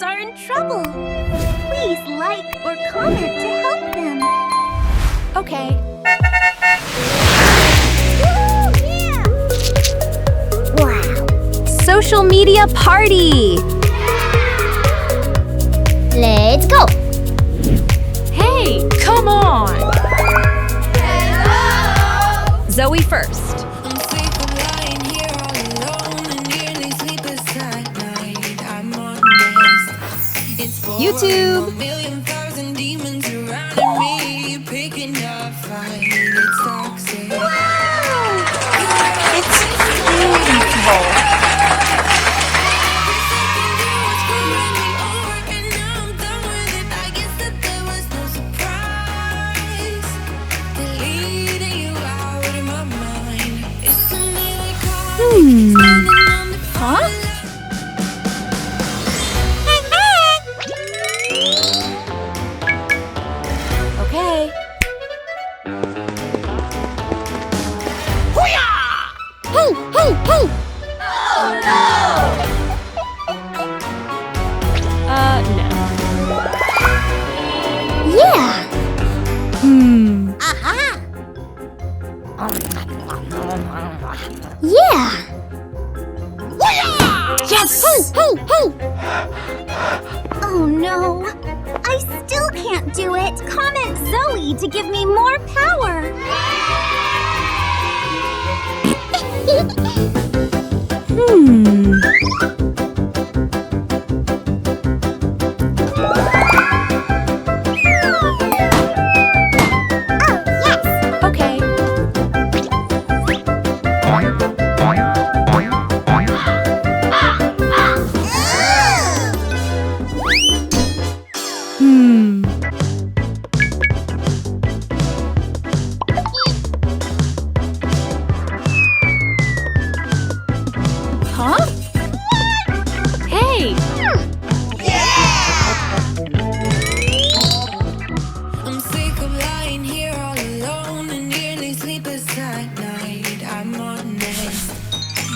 subscribers are in trouble. Please like or comment to help them. Okay. Woo, yeah! Wow. Social media party! Let's go. Hey, come on! Hello! Zoey first. I'm sick of lying here all alone and nearly sleepless at night. I'm on this. It's boring. YouTube. A million thousand demons surrounding me, picking up fight. It's toxic. Wow! It's beautiful. Huh? Okay. Hey, hey, hey! Oh no! No. Yeah! Aha! Yeah! Yes! Hey, hey, hey! Oh no! I still can't do it! Comment Zoey to give me more power! Okay. Huh? Hey! I'm sick of lying here all alone and nearly sleepless at night. I'm honest.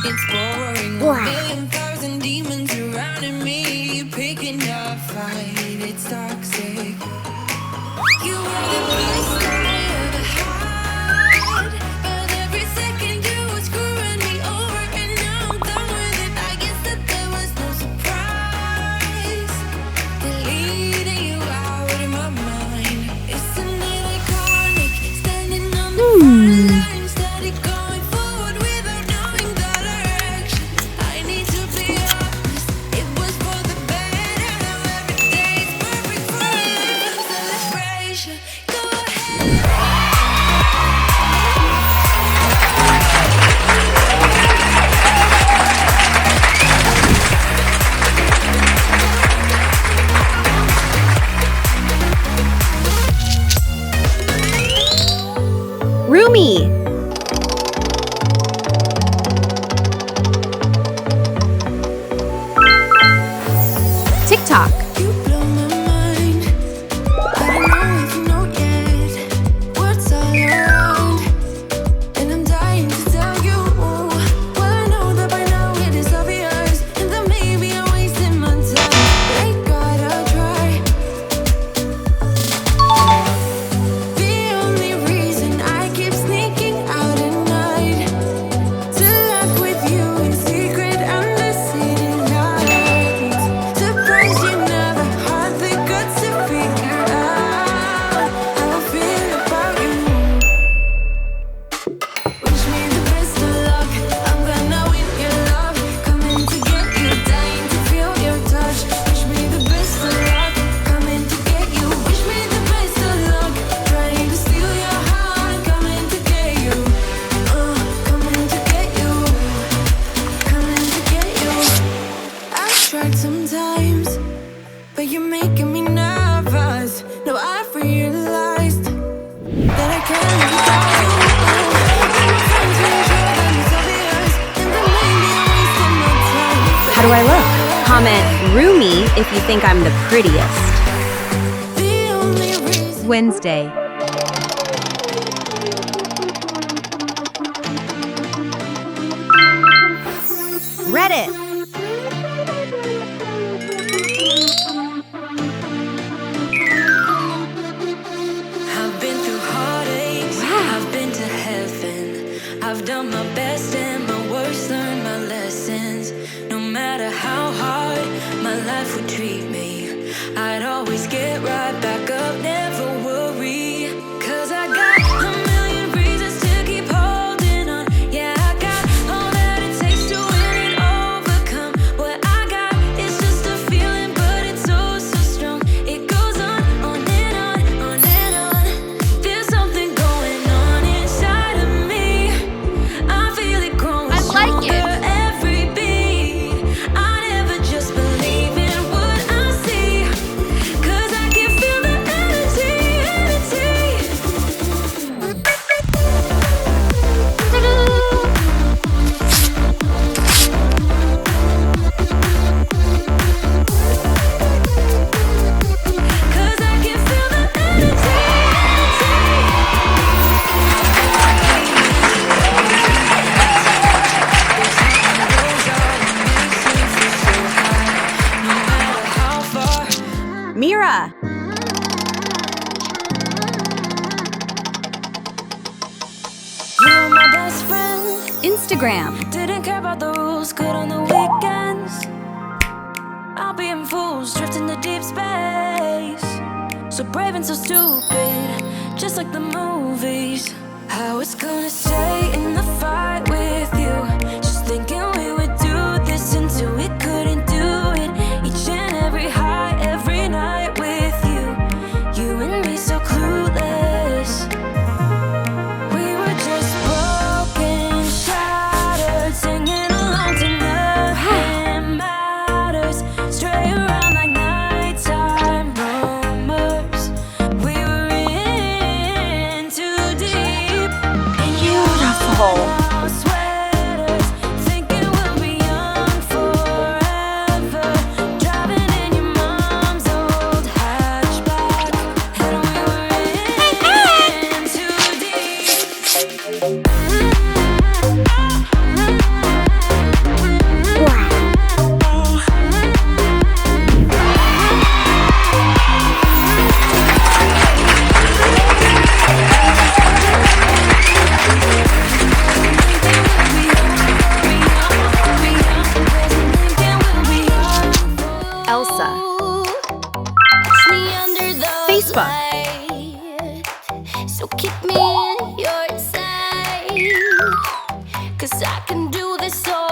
It's boring. Wow. A million thousand demons surrounding me, picking up fight. It's toxic. You were the best I ever had, but every second you were screwing me over, and now I'm done with it. I guess that there was no surprise. Deleting you out of my mind. Isn't it iconic? Standing on the front line, steady going forward without knowing the direction. I need to be honest. It was for the better. Now every day is perfect for a little celebration. Go ahead. Rumi! TikTok. You blow my mind. I don't know if you know yet. Words all around, and I'm dying to tell you. Well, I know that by now it is obvious, and that maybe I'm wasting my time. But I gotta try. The only reason I keep sneaking out at night to laugh with you in secret under city lights. Surprised you never had the guts to figure out how I feel about you. Wish me the best of luck. I'm gonna win your love. Coming to get you, dying to feel your touch. Wish me the best of luck. Coming to get you. Wish me the best of luck. Trying to steal your heart. Coming to get you. Coming to get you. Coming to get you. I've tried sometimes, but you're making me nervous. No, I've realized that I can't live without you. And my friends make sure that it's obvious, and that maybe I'm wasting my time. How do I look? Comment Rumi if you think I'm the prettiest. The only reason Wednesday. Reddit. life would treat me. I'd always get right back up, never worry. 'Cause I got a million reasons to keep holding on. Yeah, I got all that it takes to win and overcome. What I got is just a feeling, but it's so, so strong. It goes on and on, on and on. There's something going on inside of me. I feel it growing stronger every beat. I never just believe in what I see. 'Cause I can feel the energy, energy. 'Cause I can feel the energy, Mira! you were my best friend. Instagram. Didn't care about the rules, good on the weekends. I'll be in fools, drifting to deep space. So brave and so stupid, just like the movies. I was gonna stay in the fight with you, just thinking we would do this until we couldn't do it. Each and every high, every night with you. You and me so clueless. We were just broken, shattered, singing along to nothing matters. Stray around like nighttime rumors. We were in too deep. And you Beautiful. our sweaters, thinking we'll be young forever. Driving in your mom's old hatchback, and we were in too deep. Elsa. Facebook. So keep me in your sight, 'cause I can do this all